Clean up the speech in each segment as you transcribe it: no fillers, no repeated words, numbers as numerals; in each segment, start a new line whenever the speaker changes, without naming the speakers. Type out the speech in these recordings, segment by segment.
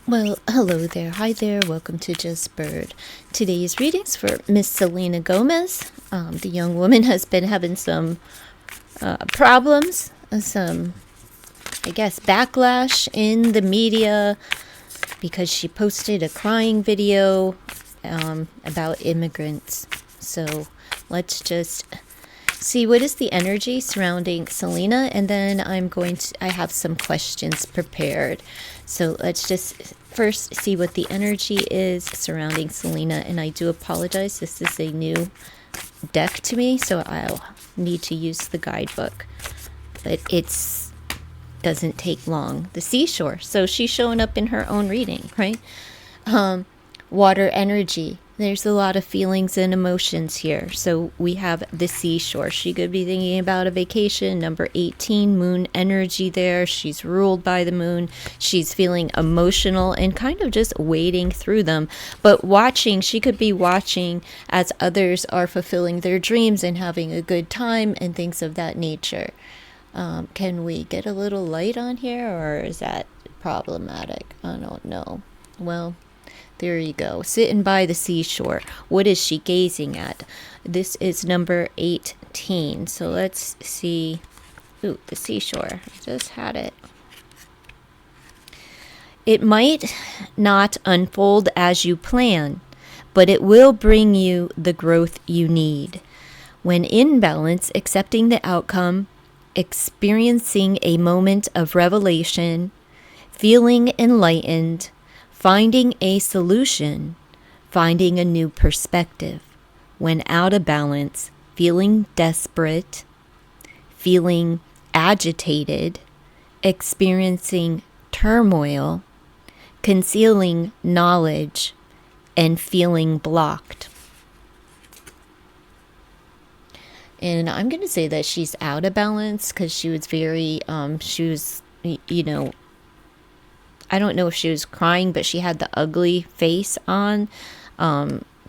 Well, hello there. Hi there. Welcome to Just Bird. Today's readings for Miss Selena Gomez. The young woman has been having some problems, some, I guess, backlash in the media because she posted a crying video about immigrants. So let's just see what is the energy surrounding Selena, and then I have some questions prepared. So let's just first see what the energy is surrounding Selena. And I do apologize, this is a new deck to me, so I'll need to use the guidebook, but it's doesn't take long. The seashore, so she's showing up in her own reading, right? Water energy. There's a lot of feelings and emotions here. So we have the seashore. She could be thinking about a vacation. Number 18, moon energy there. She's ruled by the moon. She's feeling emotional and kind of just wading through them. But watching, she could be watching as others are fulfilling their dreams and having a good time and things of that nature. Can we get a little light on here, or is that problematic? I don't know. Well, there you go. Sitting by the seashore. What is she gazing at? This is number 18. So let's see. Ooh, the seashore. I just had it. It might not unfold as you plan, but it will bring you the growth you need. When in balance, accepting the outcome, experiencing a moment of revelation, feeling enlightened, finding a solution, finding a new perspective. When out of balance, feeling desperate, feeling agitated, experiencing turmoil, concealing knowledge, and feeling blocked. And I'm going to say that she's out of balance because she was very, I don't know if she was crying, but she had the ugly face on.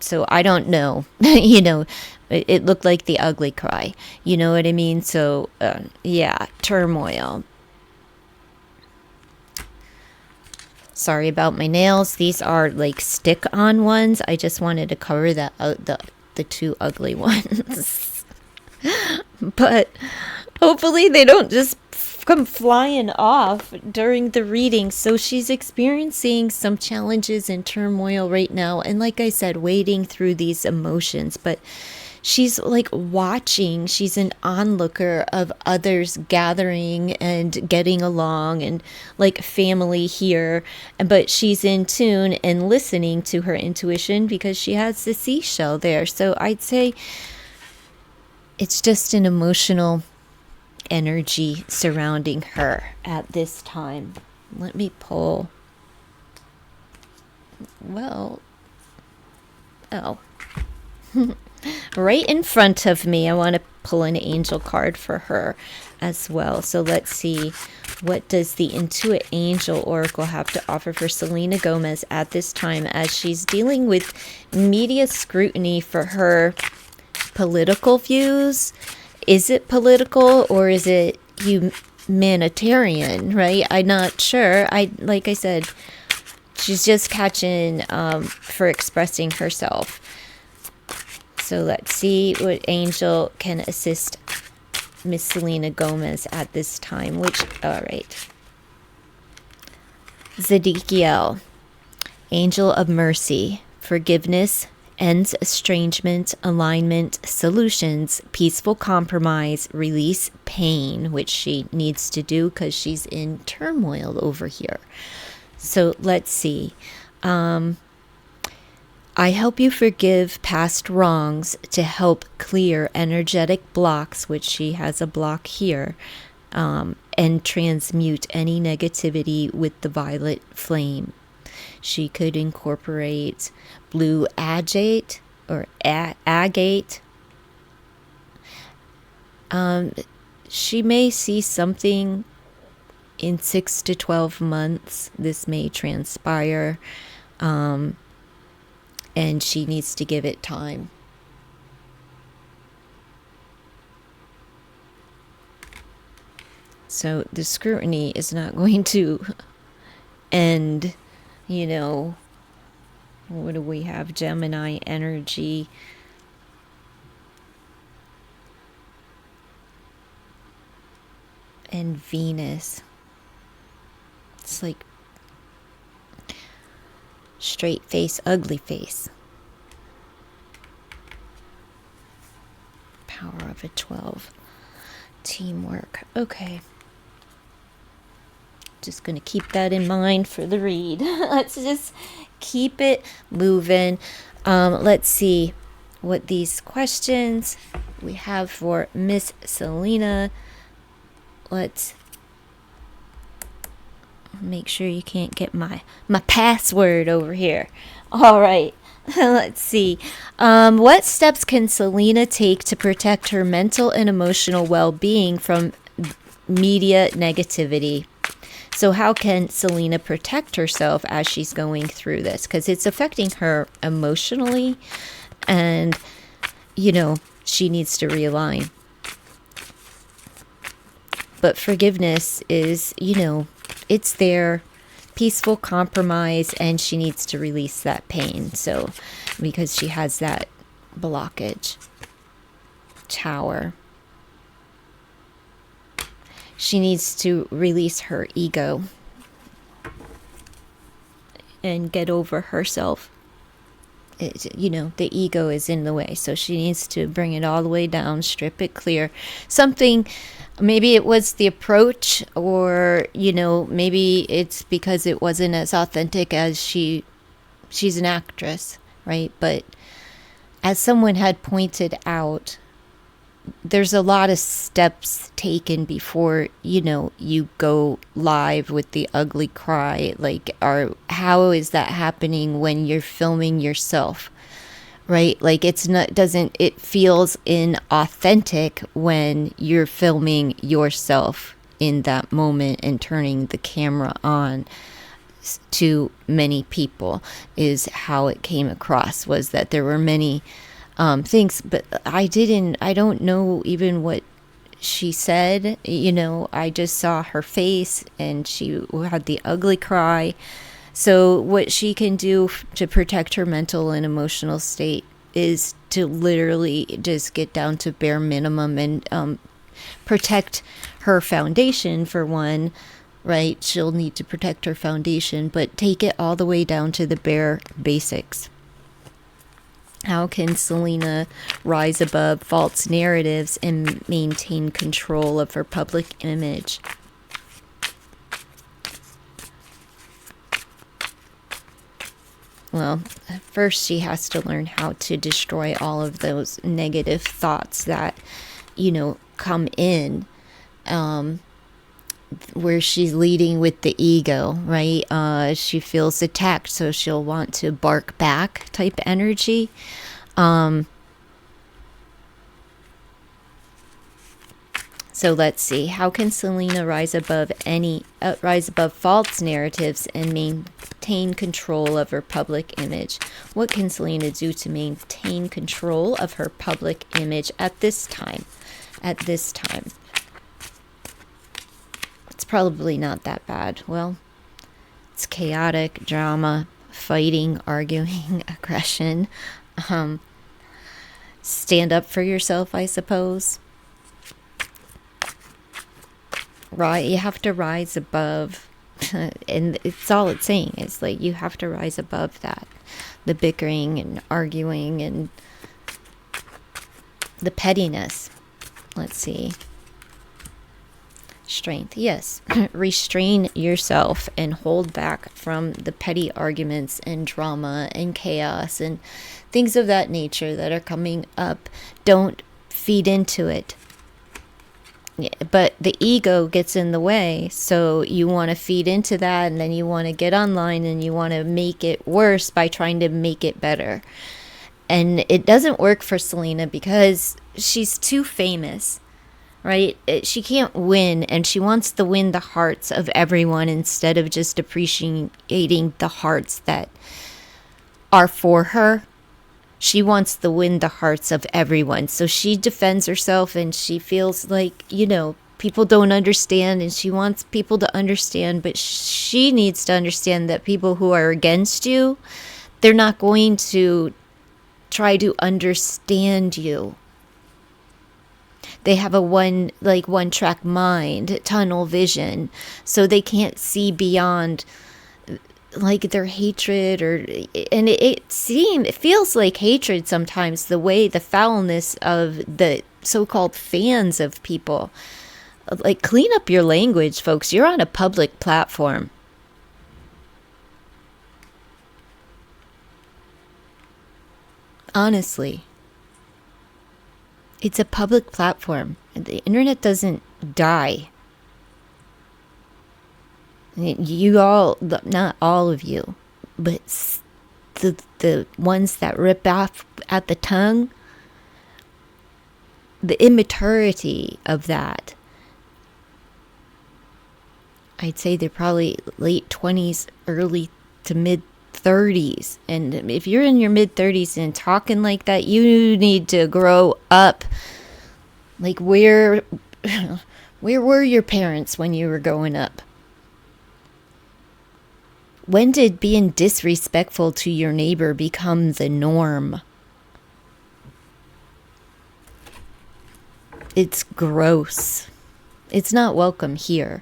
So I don't know. It looked like the ugly cry. You know what I mean? So, yeah, turmoil. Sorry about my nails. These are like stick-on ones. I just wanted to cover the two ugly ones. But hopefully they don't just come flying off during the reading. So she's experiencing some challenges and turmoil right now, and like I said, wading through these emotions. But she's like watching, she's an onlooker of others gathering and getting along, and like family here. But she's in tune and listening to her intuition because she has the seashell there. So I'd say it's just an emotional energy surrounding her at this time. Let me pull. Well, oh. Right in front of me, I want to pull an angel card for her as well. So let's see, what does the Intuit Angel Oracle have to offer for Selena Gomez at this time as she's dealing with media scrutiny for her political views? Is it political or is it humanitarian, right? I'm not sure. Like I said, she's just catching for expressing herself. So let's see what angel can assist Miss Selena Gomez at this time. All right. Zedikiel, Angel of Mercy, Forgiveness, ends estrangement, alignment, solutions, peaceful compromise, release pain, which she needs to do because she's in turmoil over here. So let's see. I help you forgive past wrongs to help clear energetic blocks, which she has a block here, and transmute any negativity with the violet flame. She could incorporate blue agate or agate. She may see something in 6 to 12 months. This may transpire, and she needs to give it time. So the scrutiny is not going to end you know, what do we have? Gemini energy. And Venus. It's like straight face, ugly face. Power of a 12. Teamwork. Okay. Just going to keep that in mind for the read. Let's just keep it moving. Let's see what these questions we have for Miss Selena. Let's make sure you can't get my password over here. All right. Let's see. What steps can Selena take to protect her mental and emotional well-being from media negativity? So how can Selena protect herself as she's going through this? Because it's affecting her emotionally, and, you know, she needs to realign. But forgiveness is, you know, it's there, peaceful compromise, and she needs to release that pain. So, because she has that blockage. Tower. She needs to release her ego and get over herself. You know, the ego is in the way, so she needs to bring it all the way down, strip it clear. Something, maybe it was the approach, or, you know, maybe it's because it wasn't as authentic as she's an actress, right? But as someone had pointed out, there's a lot of steps taken before, you know, you go live with the ugly cry. Like, how is that happening when you're filming yourself, right? Like, it feels inauthentic when you're filming yourself in that moment and turning the camera on to many people, is how it came across, was that there were many things, but I don't know even what she said, you know. I just saw her face and she had the ugly cry. So what she can do to protect her mental and emotional state is to literally just get down to bare minimum and protect her foundation, for one, right? She'll need to protect her foundation, but take it all the way down to the bare basics. How can Selena rise above false narratives and maintain control of her public image? Well, first she has to learn how to destroy all of those negative thoughts that, you know, come in, where she's leading with the ego, right? She feels attacked, so she'll want to bark back type energy. So let's see. How can Selena rise above false narratives and maintain control of her public image? What can Selena do to maintain control of her public image at this time? It's probably not that bad. Well, it's chaotic, drama, fighting, arguing, aggression. Stand up for yourself, I suppose. Right, you have to rise above, and it's all it's saying. It's like you have to rise above that, the bickering and arguing and the pettiness. Let's see. Strength, yes. Restrain yourself and hold back from the petty arguments and drama and chaos and things of that nature that are coming up. Don't feed into it. But the ego gets in the way, so you want to feed into that, and then you want to get online and you want to make it worse by trying to make it better. And it doesn't work for Selena because she's too famous, right? She can't win, and she wants to win the hearts of everyone instead of just appreciating the hearts that are for her. She wants to win the hearts of everyone. So she defends herself, and she feels like, you know, people don't understand, and she wants people to understand, but she needs to understand that people who are against you, they're not going to try to understand you. They have a one track mind, tunnel vision, so they can't see beyond like their hatred, and it feels like hatred sometimes, the way the foulness of the so-called fans of people. Like, clean up your language, folks. You're on a public platform. Honestly, it's a public platform. The internet doesn't die. You all, not all of you, but the ones that rip off at the tongue, the immaturity of that, I'd say they're probably late 20s, early to mid 30s. And if you're in your mid 30s and talking like that, you need to grow up. Like, where were your parents when you were growing up? When did being disrespectful to your neighbor become the norm? It's gross. It's not welcome here.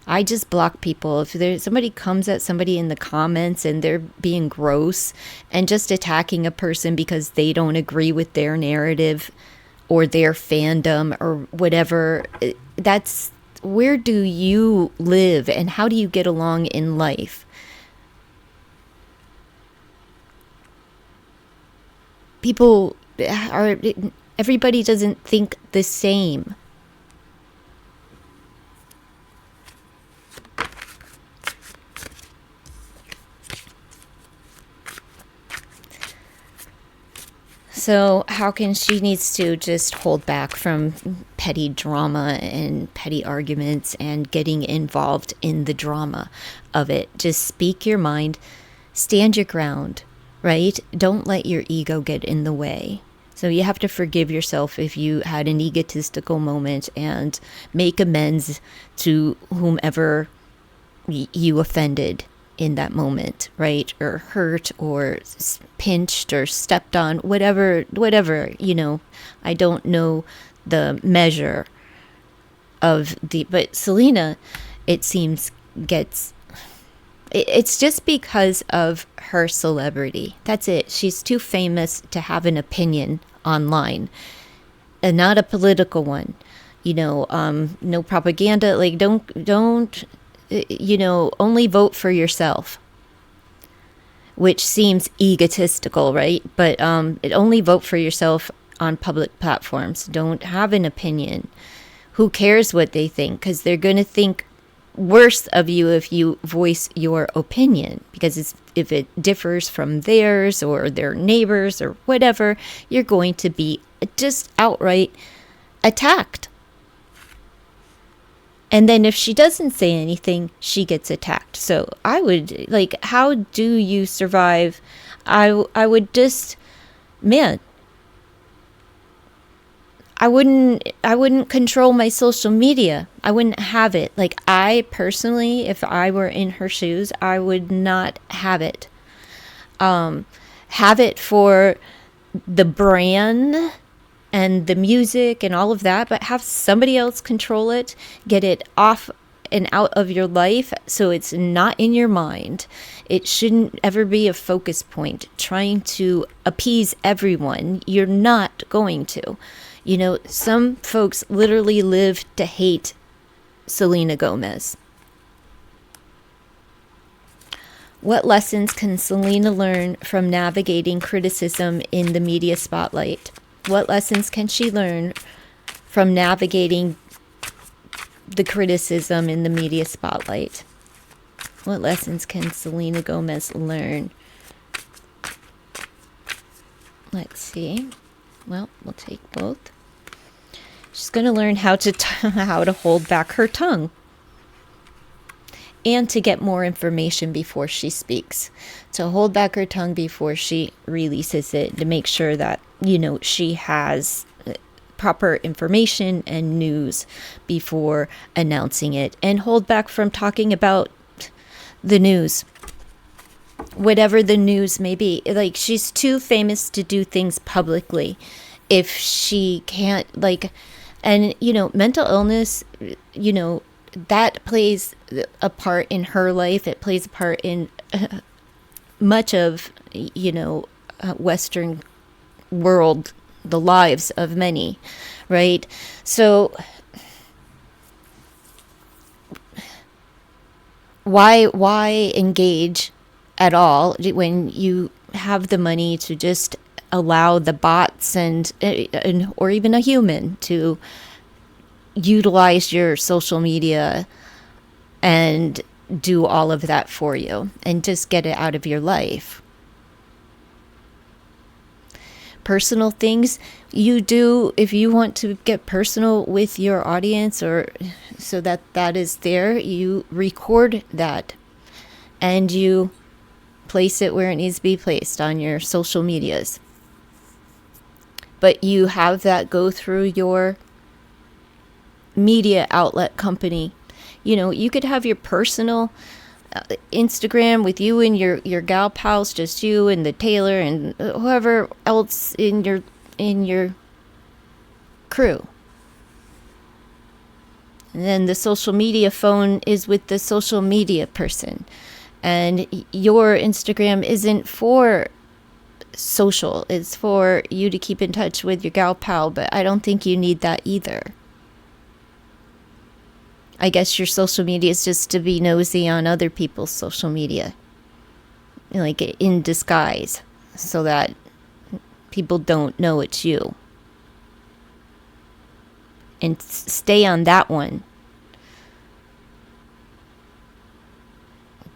I just block people. If somebody comes at somebody in the comments and they're being gross and just attacking a person because they don't agree with their narrative or their fandom or whatever, that's, where do you live and how do you get along in life? People are, everybody doesn't think the same. So how can she needs to just hold back from petty drama and petty arguments and getting involved in the drama of it. Just speak your mind, stand your ground, right? Don't let your ego get in the way. So you have to forgive yourself if you had an egotistical moment and make amends to whomever you offended in that moment, right? Or hurt or pinched or stepped on, whatever, I don't know the measure of but Selena, it seems, it's just because of her celebrity. That's it. She's too famous to have an opinion online, and not a political one. No propaganda. Like, don't only vote for yourself, which seems egotistical, right? But only vote for yourself on public platforms. Don't have an opinion. Who cares what they think? Because they're going to think worse of you if you voice your opinion, because if it differs from theirs or their neighbors or whatever, you're going to be just outright attacked. And then if she doesn't say anything, she gets attacked. So I would, how do you survive? I would just, man, I wouldn't control my social media. I wouldn't have it. I personally, if I were in her shoes, I would not have it. Have it for the brand and the music and all of that, but have somebody else control it, get it off and out of your life so it's not in your mind. It shouldn't ever be a focus point, trying to appease everyone. You're not going to. Some folks literally live to hate Selena Gomez. What lessons can Selena learn from navigating criticism in the media spotlight? What lessons can she learn from navigating the criticism in the media spotlight? What lessons can Selena Gomez learn? Let's see. Well, we'll take both. She's going to learn how to hold back her tongue and to get more information before she speaks. To hold back her tongue before she releases it, to make sure that, she has proper information and news before announcing it, and hold back from talking about the news, whatever the news may be. Like, she's too famous to do things publicly if she can't, like, and, mental illness, that plays a part in her life. It plays a part in much of, Western world, the lives of many, right? So why engage at all when you have the money to just allow the bots and or even a human to utilize your social media and do all of that for you and just get it out of your life? Personal things you do, if you want to get personal with your audience, or so that is there, you record that and you place it where it needs to be placed on your social medias. But you have that go through your media outlet company. You could have your personal Instagram with you and your gal pals, just you and the tailor and whoever else in your crew. And then the social media phone is with the social media person. And your Instagram isn't for social, it's for you to keep in touch with your gal pal, but I don't think you need that either. I guess your social media is just to be nosy on other people's social media, like in disguise, so that people don't know it's you. And stay on that one.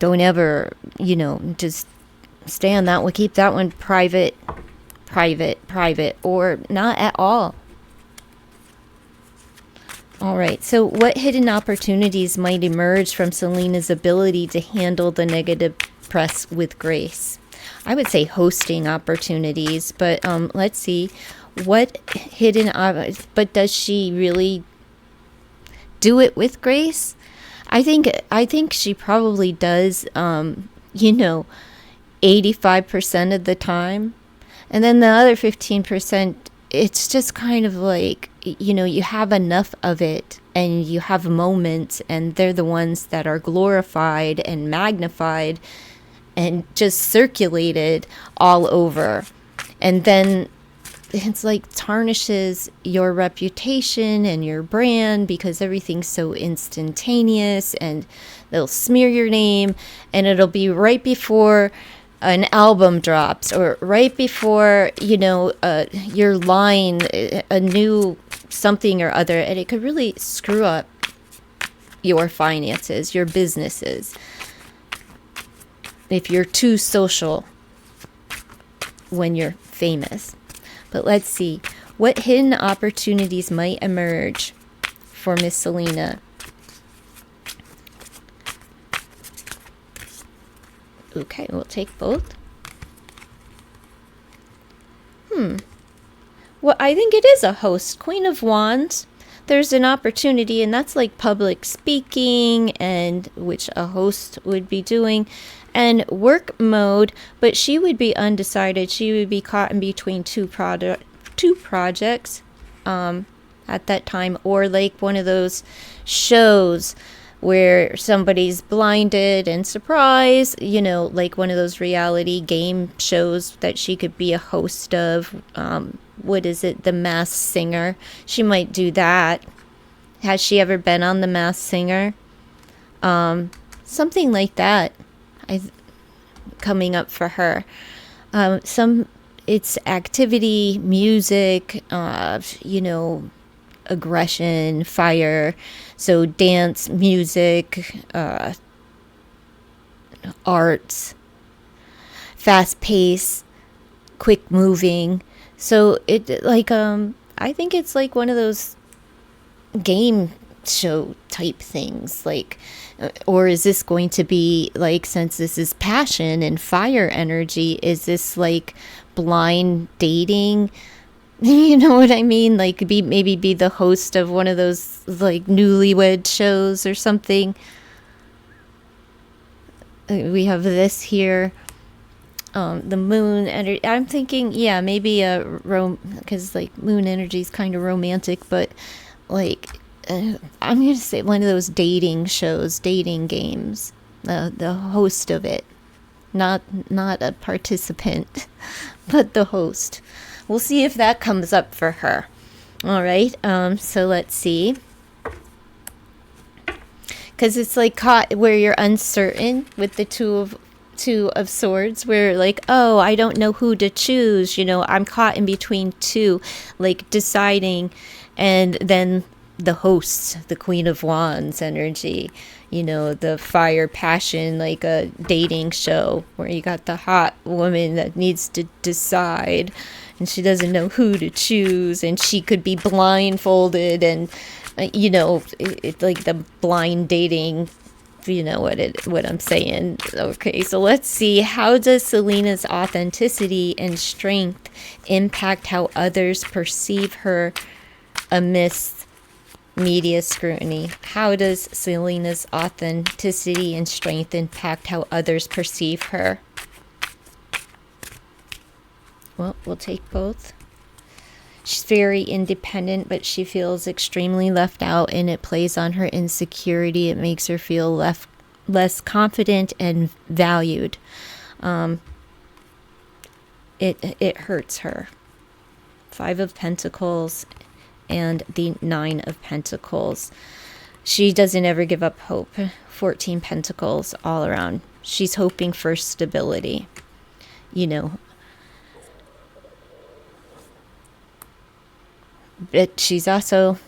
Don't ever, just stay on that one. Keep that one private, or not at all. All right, so what hidden opportunities might emerge from Selena's ability to handle the negative press with grace? I would say hosting opportunities, but let's see. What hidden, but does she really do it with grace? I think she probably does, 85% of the time. And then the other 15%, it's just kind of like, you have enough of it and you have moments, and they're the ones that are glorified and magnified and just circulated all over. And then it's like tarnishes your reputation and your brand because everything's so instantaneous, and they'll smear your name, and it'll be right before an album drops, or right before, your line, a new something or other, and it could really screw up your finances, your businesses, if you're too social when you're famous. But let's see, what hidden opportunities might emerge for Miss Selena? Okay, we'll take both. Well, I think it is a host. Queen of Wands. There's an opportunity, and that's like public speaking, and which a host would be doing, and work mode, but she would be undecided. She would be caught in between two projects at that time, or like one of those shows where somebody's blinded and surprised, like one of those reality game shows that she could be a host of. What is it? The Masked Singer. She might do that. Has she ever been on The Masked Singer? Something like that. Coming up for her. It's activity, music, aggression, fire. So dance, music, arts, fast pace, quick moving. So it like I think it's like one of those game show type things, like, or is this going to be like, since this is passion and fire energy, is this like blind dating You know what I mean? Like maybe be the host of one of those like newlywed shows or something. We have this here. The moon energy. I'm thinking, yeah, maybe because like moon energy is kind of romantic, but like I'm gonna say one of those dating shows, dating games. The host of it, not a participant, but the host. We'll see if that comes up for her. All right. So let's see. Because it's like caught where you're uncertain with the two of swords, where like, oh, I don't know who to choose. I'm caught in between two, like deciding, and then the host, the Queen of Wands energy, the fire passion, like a dating show where you got the hot woman that needs to decide, and she doesn't know who to choose, and she could be blindfolded, and it's like the blind dating. You know what I'm saying. Okay, so let's see, how does Selena's authenticity and strength impact how others perceive her amidst media scrutiny? How does Selena's authenticity and strength impact how others perceive her? Well, we'll take both. She's very independent, but she feels extremely left out, and it plays on her insecurity. It makes her feel less confident and valued. It hurts her. 5 of Pentacles and the 9 of Pentacles. She doesn't ever give up hope. 14 Pentacles all around. She's hoping for stability. But she's also,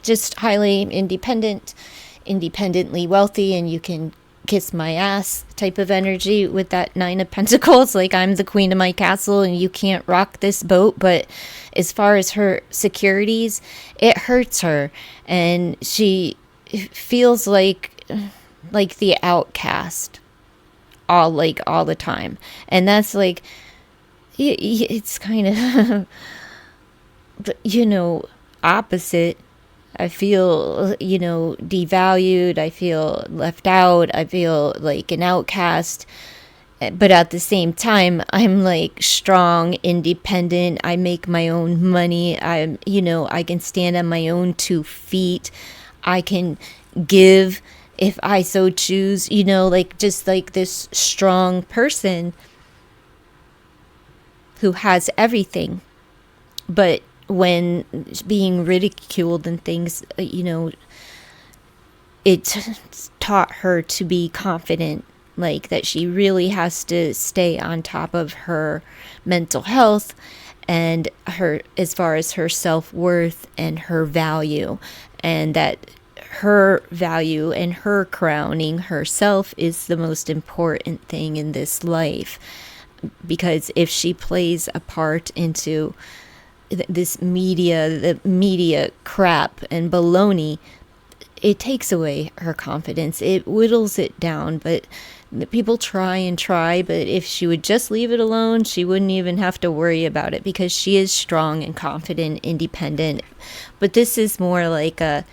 just highly independently wealthy, and you can kiss my ass type of energy with that 9 of Pentacles. Like, I'm the queen of my castle and you can't rock this boat. But as far as her securities, it hurts her, and she feels like the outcast all the time. And that's like, it's kind of opposite. I feel, devalued. I feel left out. I feel like an outcast. But at the same time, I'm like strong, independent. I make my own money. I can stand on my own 2 feet. I can give if I so choose, just like this strong person who has everything. But when being ridiculed and things, it taught her to be confident, like that she really has to stay on top of her mental health and her, as far as her self-worth and her value, and that her value and her crowning herself is the most important thing in this life. Because if she plays a part into the media crap and baloney, it takes away her confidence. It whittles it down. But people try, but if she would just leave it alone, she wouldn't even have to worry about it, because she is strong and confident, independent. But this is more like a,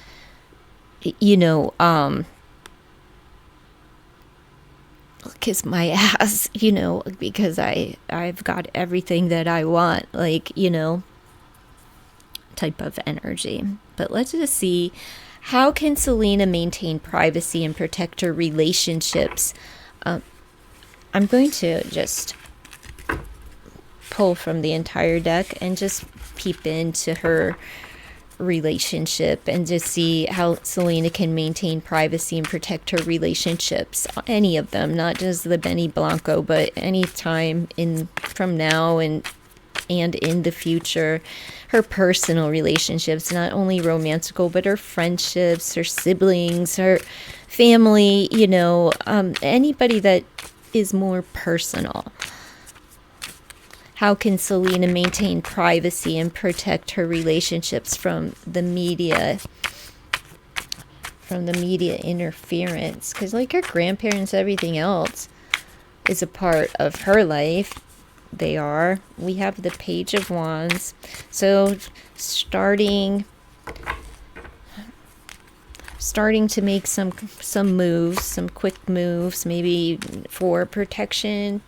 kiss my ass, because I've got everything that I want, type of energy. But let's just see, how can Selena maintain privacy and protect her relationships? I'm going to just pull from the entire deck and just peep into her relationship and just see how Selena can maintain privacy and protect her relationships, any of them, not just the Benny Blanco, but any time from now and in the future. Her personal relationships, not only romantical, but her friendships, her siblings, her family, anybody that is more personal. How can Selena maintain privacy and protect her relationships from the media interference? Because like her grandparents, everything else is a part of her life. they are. We have the Page of Wands. So starting to make some moves, some quick moves, maybe for protection.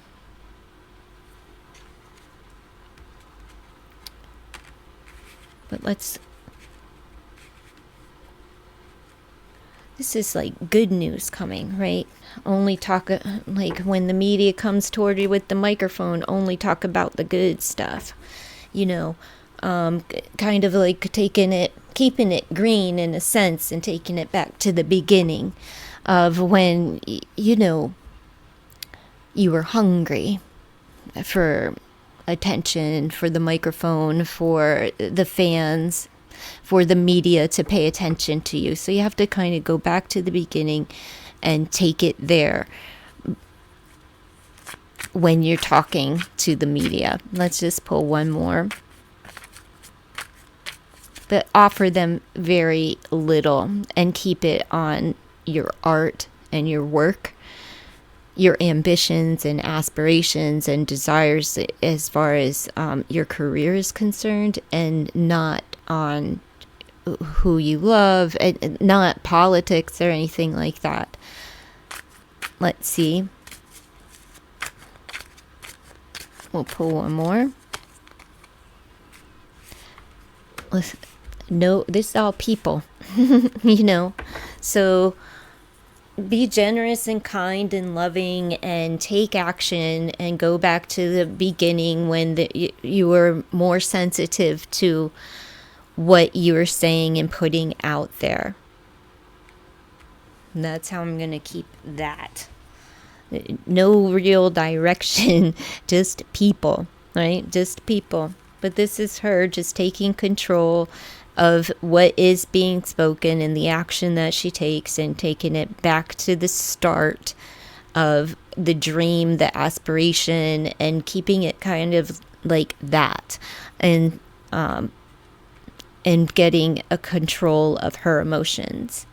But this is like good news coming, right? Only talk, like when the media comes toward you with the microphone, only talk about the good stuff, kind of like keeping it green in a sense, and taking it back to the beginning of when, you were hungry for attention, for the microphone, for the fans, for the media to pay attention to you. So you have to kind of go back to the beginning and take it there when you're talking to the media. Let's just pull one more. But offer them very little and keep it on your art and your work, your ambitions and aspirations and desires as far as your career is concerned, and not on who you love, and not politics or anything like that. Let's see. We'll pull one more. Listen, no, this is all people, So be generous and kind and loving, and take action, and go back to the beginning when you were more sensitive to what you were saying and putting out there. And that's how I'm going to keep that. No real direction, just people, right? Just people. But this is her just taking control of what is being spoken and the action that she takes, and taking it back to the start of the dream, the aspiration, and keeping it kind of like that, and getting a control of her emotions.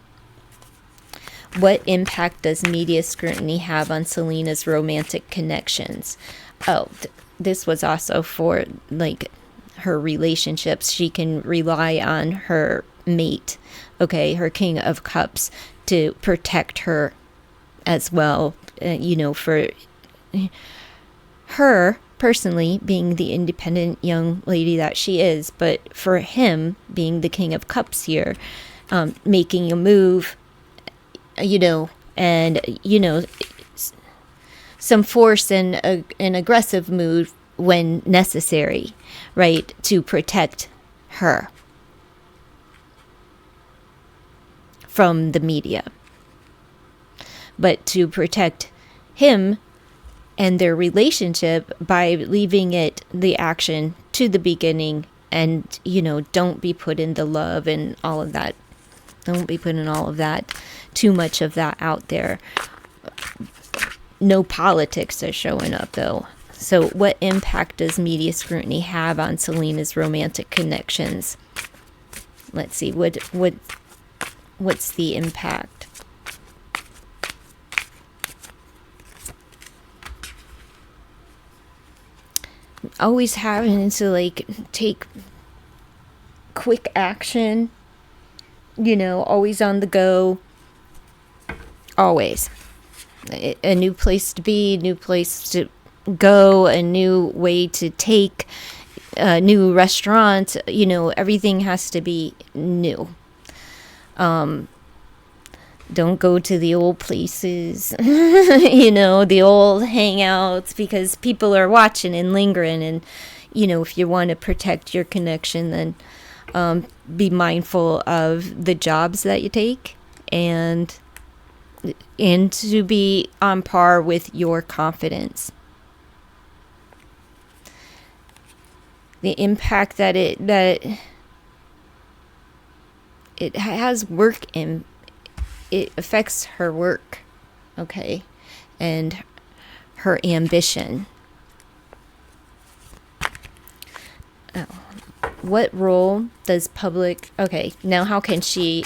What impact does media scrutiny have on Selena's romantic connections? Oh, this was also for like her relationships. She can rely on her mate, her King of Cups, to protect her as well, for her personally being the independent young lady that she is, but for him being the King of Cups here, making a move, and some force and an aggressive move when necessary, right, to protect her from the media, but to protect him and their relationship by leaving the action to the beginning, and don't be putting the love and all of that. Don't be putting all of that, too much of that out there. No politics are showing up though. So what impact does media scrutiny have on Selena's romantic connections? Let's see, what's the impact? Always having to take quick action, always on the go, always. A new place to be, new place to go, a new way to take, a new restaurant, everything has to be new. Don't go to the old places, the old hangouts, because people are watching and lingering. And, if you want to protect your connection, then be mindful of the jobs that you take, and to be on par with your confidence. The impact that it has work in, it affects her work, and her ambition. Oh, what role does public? Now how can she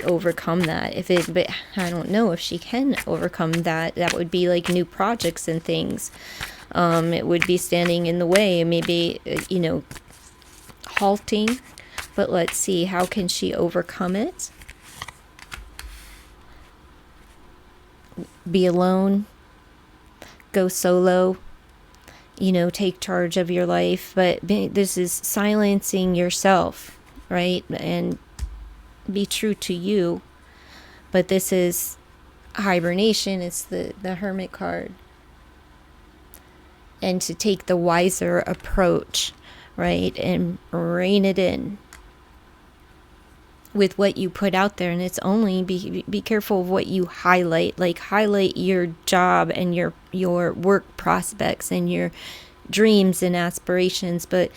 overcome that? But I don't know if she can overcome that. That would be like new projects and things. It would be standing in the way, maybe, halting. But let's see, how can she overcome it? Be alone, go solo, take charge of your life. But this is silencing yourself, right? And be true to you. But this is hibernation. It's the Hermit card. And to take the wiser approach, right? And rein it in with what you put out there. And it's only be careful of what you highlight. Like, highlight your job and your work prospects and your dreams and aspirations. But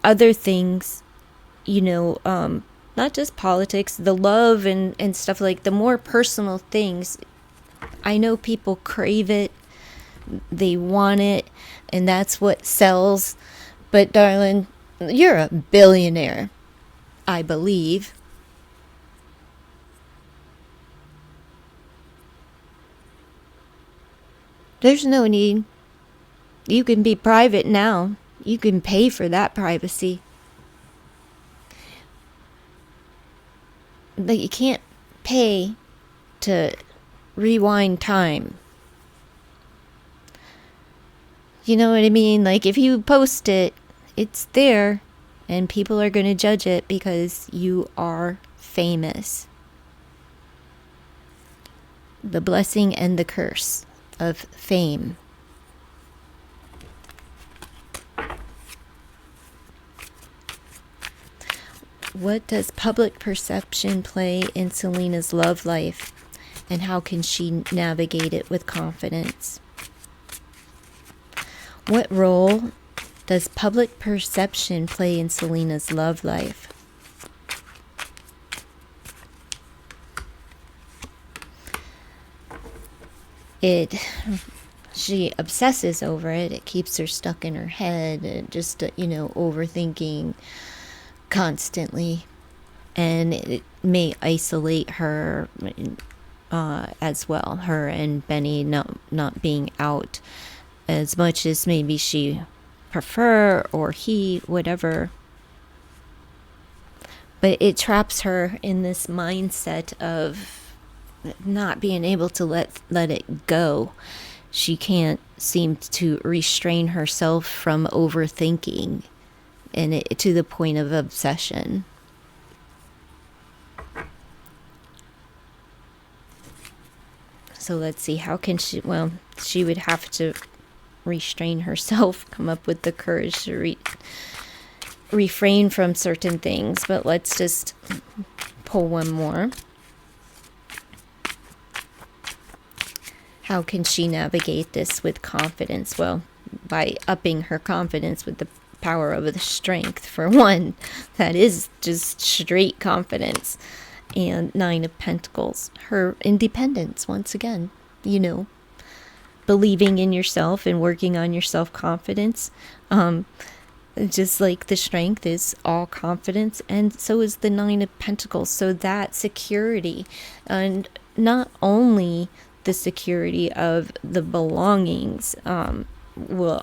other things, not just politics, the love and stuff, like the more personal things. I know people crave it, they want it, and that's what sells. But darling, you're a billionaire, I believe. There's no need. You can be private now. You can pay for that privacy. But you can't pay to rewind time. You know what I mean? Like, if you post it, it's there, and people are going to judge it because you are famous. The blessing and the curse of fame. What does public perception play in Selena's love life, and how can she navigate it with confidence? What role does public perception play in Selena's love life? She obsesses over it. It keeps her stuck in her head, and just, overthinking constantly. And it may isolate her as well. Her and Benny not being out as much as maybe she prefer, or he, whatever. But it traps her in this mindset of not being able to let it go. She can't seem to restrain herself from overthinking, and it to the point of obsession. So let's see, how can she, well, she would have to restrain herself, come up with the courage to refrain from certain things. But let's just pull one more. How can she navigate this with confidence? Well, by upping her confidence with the power of the strength, for one. That is just straight confidence. And 9 of Pentacles, her independence, once again, believing in yourself and working on your self-confidence. Just like the strength is all confidence, and so is the 9 of Pentacles. So that security, and not only the security of the belongings will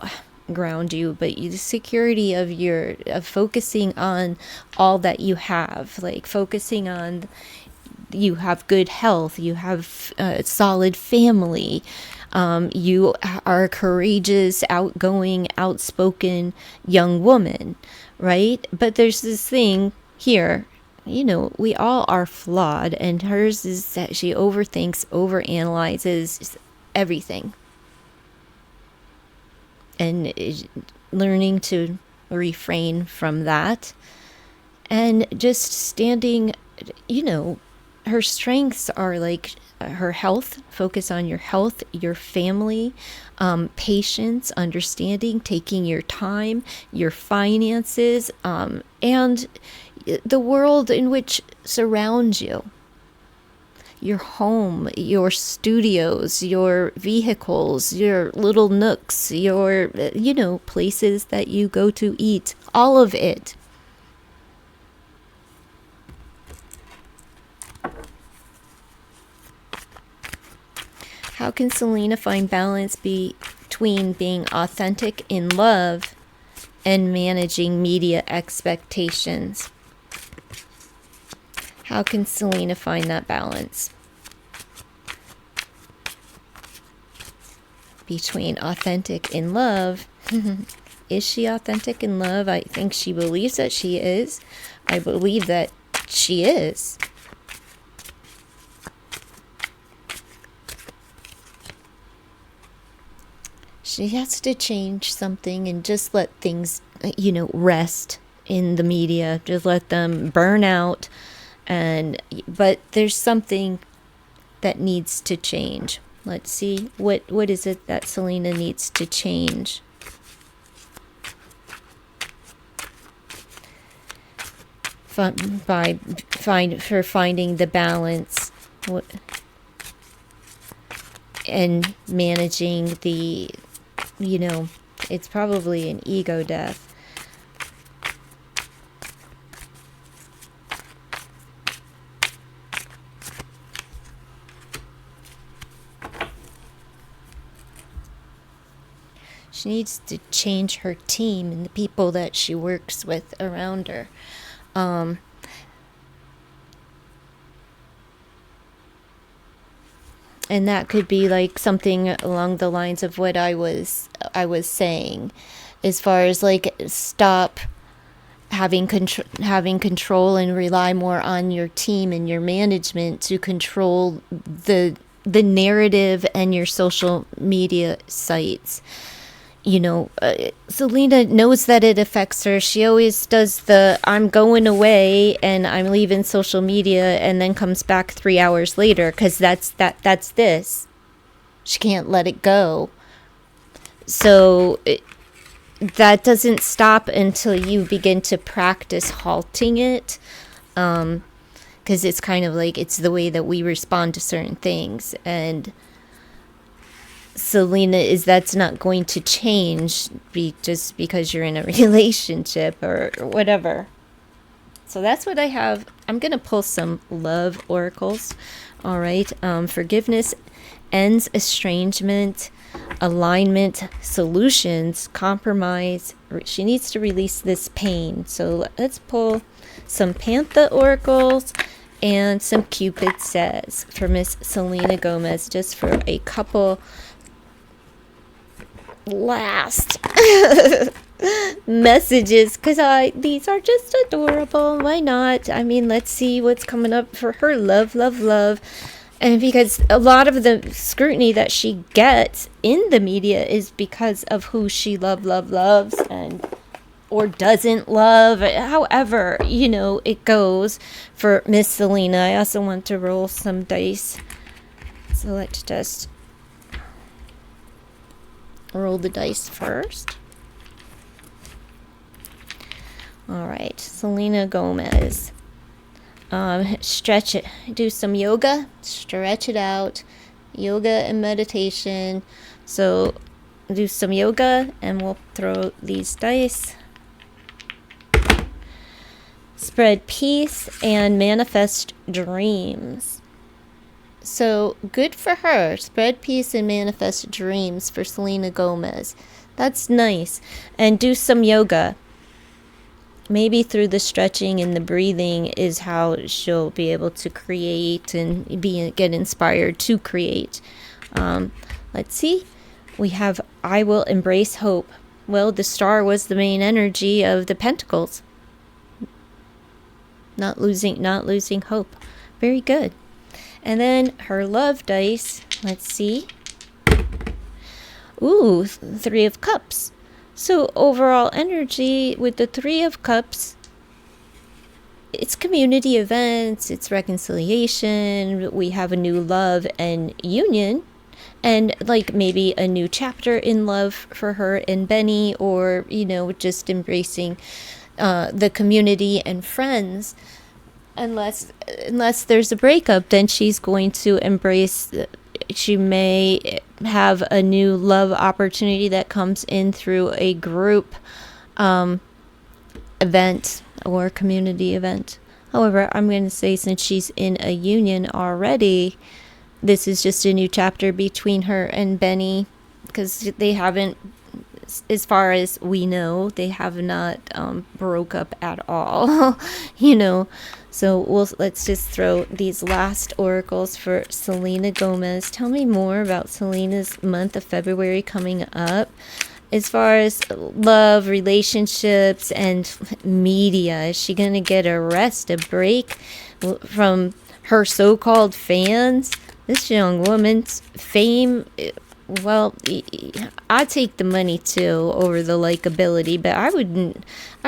ground you, but the security of focusing on all that you have, like focusing on you have good health, you have a solid family, you are a courageous, outgoing, outspoken young woman, right? But there's this thing here, we all are flawed, and hers is that she overthinks, overanalyzes everything. And learning to refrain from that, and just standing, her strengths are like her health, focus on your health, your family, patience, understanding, taking your time, your finances, and the world in which surrounds you. Your home, your studios, your vehicles, your little nooks, your, places that you go to eat, all of it. How can Selena find balance between between being authentic in love and managing media expectations. How can Selena find that balance between authentic in love? Is she authentic in love? I think she believes that she is. I believe that she is. She has to change something and just let things, rest in the media. Just let them burn out. But there's something that needs to change. Let's see. What is it that Selena needs to change? By finding the balance and managing the, it's probably an ego death. She needs to change her team and the people that she works with around her. And that could be like something along the lines of what I was saying, as far as like stop having control and rely more on your team and your management to control the narrative and your social media sites. Selena knows that it affects her. She always does the I'm going away and I'm leaving social media and then comes back 3 hours later, because that's this. She can't let it go. So that doesn't stop until you begin to practice halting it. Because it's kind of like it's the way that we respond to certain things. And Selena that's not going to change just because you're in a relationship or whatever. So that's what I have. I'm going to pull some love oracles. All right. Forgiveness ends estrangement, alignment, solutions, compromise. She needs to release this pain. So let's pull some Pantha oracles and some Cupid says for Miss Selena Gomez, just for a couple last messages, because these are just adorable. Why not? I mean, let's see what's coming up for her. Love. And because a lot of the scrutiny that she gets in the media is because of who she loves and or doesn't love. However, it goes for Miss Selena. I also want to roll some dice. So let's just roll the dice first. All right, Selena Gomez. Stretch it. Do some yoga. Stretch it out. Yoga and meditation. So do some yoga and we'll throw these dice. Spread peace and manifest dreams. So good for her. Spread peace and manifest dreams for Selena Gomez. That's nice. And do some yoga. Maybe through the stretching and the breathing is how she'll be able to create and get inspired to create. Let's see. We have I will embrace hope. Well, the star was the main energy of the Pentacles. Not losing hope. Very good. And then her love dice. Let's see. Ooh, 3 of Cups. So overall energy with the 3 of Cups, it's community events, it's reconciliation, we have a new love and union, and like maybe a new chapter in love for her and Benny, or, just embracing the community and friends. Unless there's a breakup, then she's going to embrace, she may have a new love opportunity that comes in through a group event or community event. However, I'm going to say since she's in a union already, this is just a new chapter between her and Benny. because they haven't, as far as we know, they have not broke up at all. you know. So let's just throw these last oracles for Selena Gomez. Tell me more about Selena's month of February coming up. As far as love, relationships, and media, is she going to get a rest, a break from her so-called fans? This young woman's fame, well, I take the money too over the likability, but I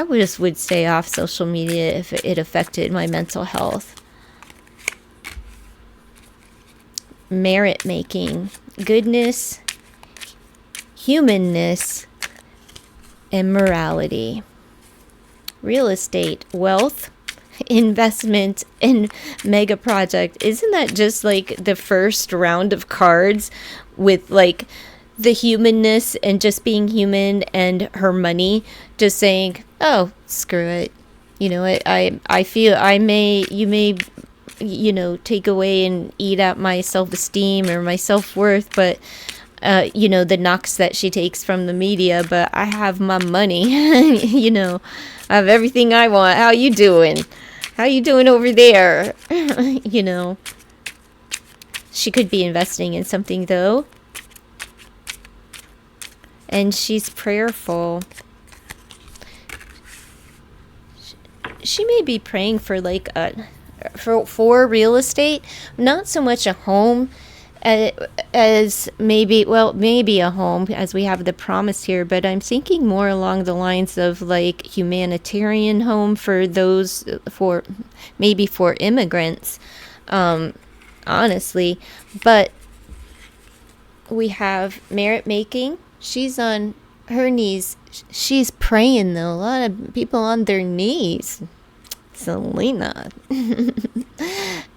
would stay off social media if it affected my mental health. Merit making, goodness, humanness, and morality. Real estate, wealth, investment, and mega project. Isn't that just like the first round of cards with like the humanness and just being human, and her money just saying, oh, screw it. I feel you may take away and eat out my self-esteem or my self-worth, but the knocks that she takes from the media, but I have my money. I have everything I want. How you doing? How you doing over there? She could be investing in something though. And she's prayerful. She may be praying for like for real estate, not so much a home as maybe a home, as we have the promise here, but I'm thinking more along the lines of like humanitarian home for those, for immigrants, honestly. But we have merit making. She's on her knees. She's praying though. A lot of people on their knees. Selena.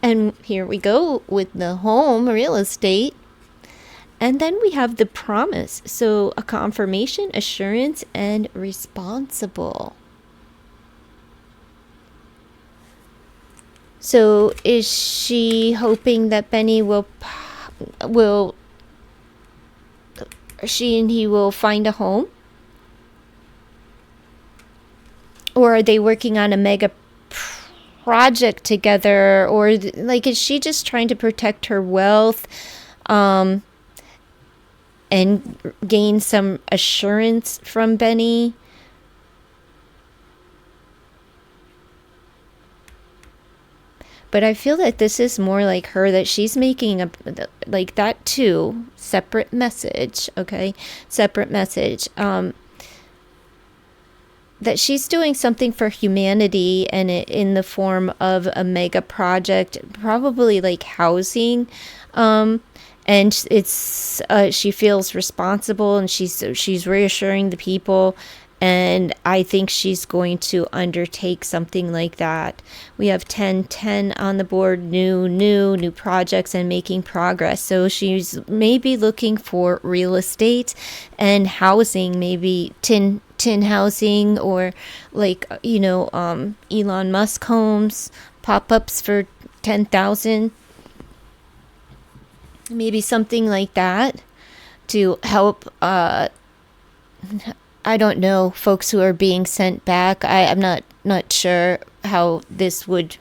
And here we go with the home, real estate. And then we have the promise. So a confirmation, assurance, and responsible. So is she hoping that Benny she and he will find a home? Or are they working on a mega project together? Or like, is she just trying to protect her wealth and gain some assurance from Benny? But I feel that this is more like her, that she's making a, like that too, separate message, okay? Separate message. That she's doing something for humanity, and in the form of a mega project, probably like housing. And it's she feels responsible, and she's reassuring the people. And I think she's going to undertake something like that. We have 10 on the board, new projects and making progress. So she's maybe looking for real estate and housing, maybe tin housing, or like, Elon Musk homes, pop-ups for 10,000. Maybe something like that to help I don't know, folks who are being sent back. I'm not sure how this would,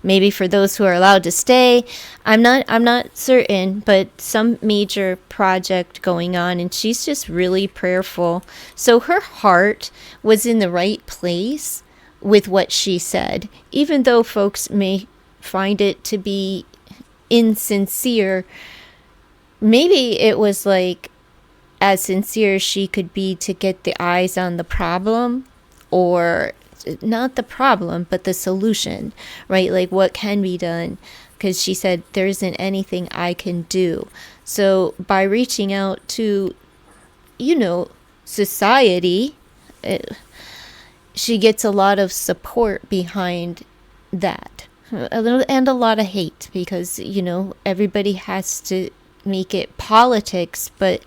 maybe for those who are allowed to stay. I'm not certain, but some major project going on, and she's just really prayerful. So her heart was in the right place with what she said, even though folks may find it to be insincere. Maybe it was like as sincere as she could be to get the eyes on the problem, or not the problem, but the solution, right? Like what can be done, because she said there isn't anything I can do. So by reaching out to, society, she gets a lot of support behind that, and a lot of hate, because, everybody has to make it politics, but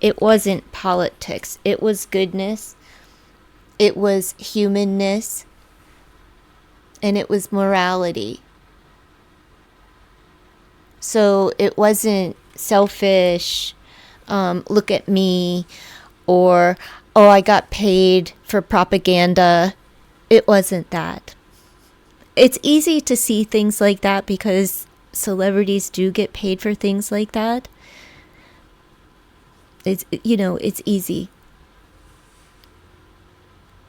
it wasn't politics. It was goodness, it was humanness, and it was morality. So it wasn't selfish, look at me, or, oh, I got paid for propaganda. It wasn't that. It's easy to see things like that because celebrities do get paid for things like that. It's easy.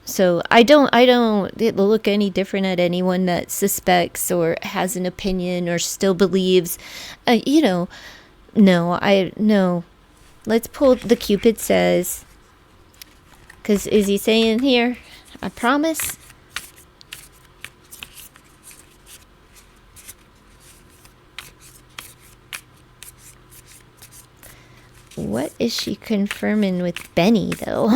So I don't look any different at anyone that suspects or has an opinion or still believes. No. Let's pull the Cupid says. Because is he saying here, I promise? What is she confirming with Benny, though?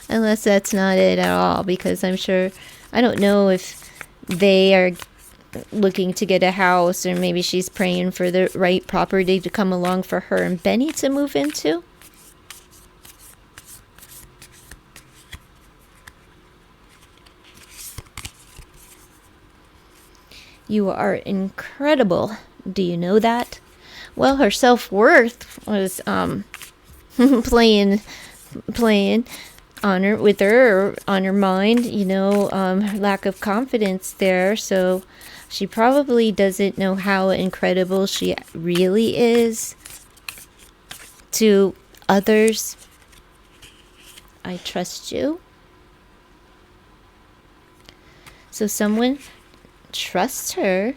Unless that's not it at all, because I'm sure, I don't know if they are looking to get a house, or maybe she's praying for the right property to come along for her and Benny to move into. You are incredible. Do you know that? Well, her self-worth was playing on her with her, on her mind, her lack of confidence there. So she probably doesn't know how incredible she really is to others. I trust you. So someone trusts her.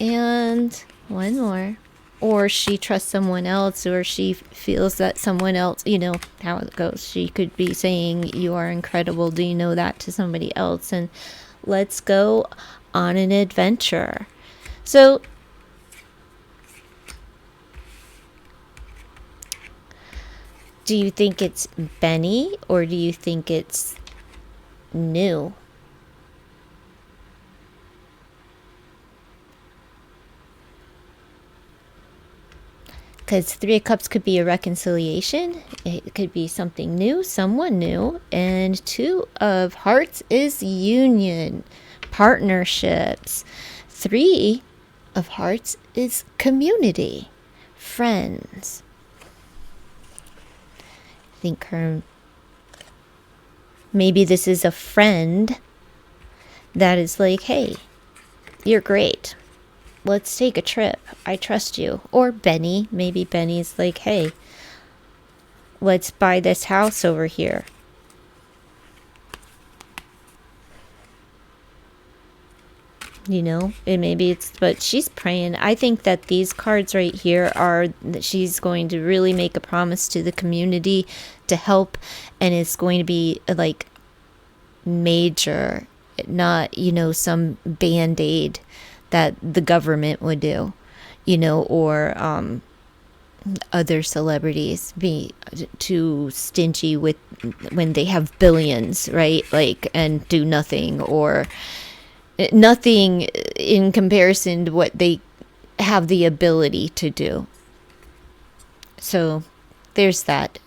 And one more. Or she trusts someone else, or she feels that someone else, how it goes. She could be saying, you are incredible. Do you know that, to somebody else? And let's go on an adventure. So do you think it's Benny, or do you think it's new? Because Three of Cups could be a reconciliation. It could be something new, someone new. And Two of Hearts is union, partnerships. Three of Hearts is community, friends. I think maybe this is a friend that is like, hey, you're great. Let's take a trip. I trust you. Or Benny. Maybe Benny's like, hey, let's buy this house over here. And maybe but she's praying. I think that these cards right here are that she's going to really make a promise to the community to help, and it's going to be like major, not, some band-aid that the government would do, or other celebrities be too stingy with when they have billions, right? Like, and do nothing, or nothing in comparison to what they have the ability to do. So there's that.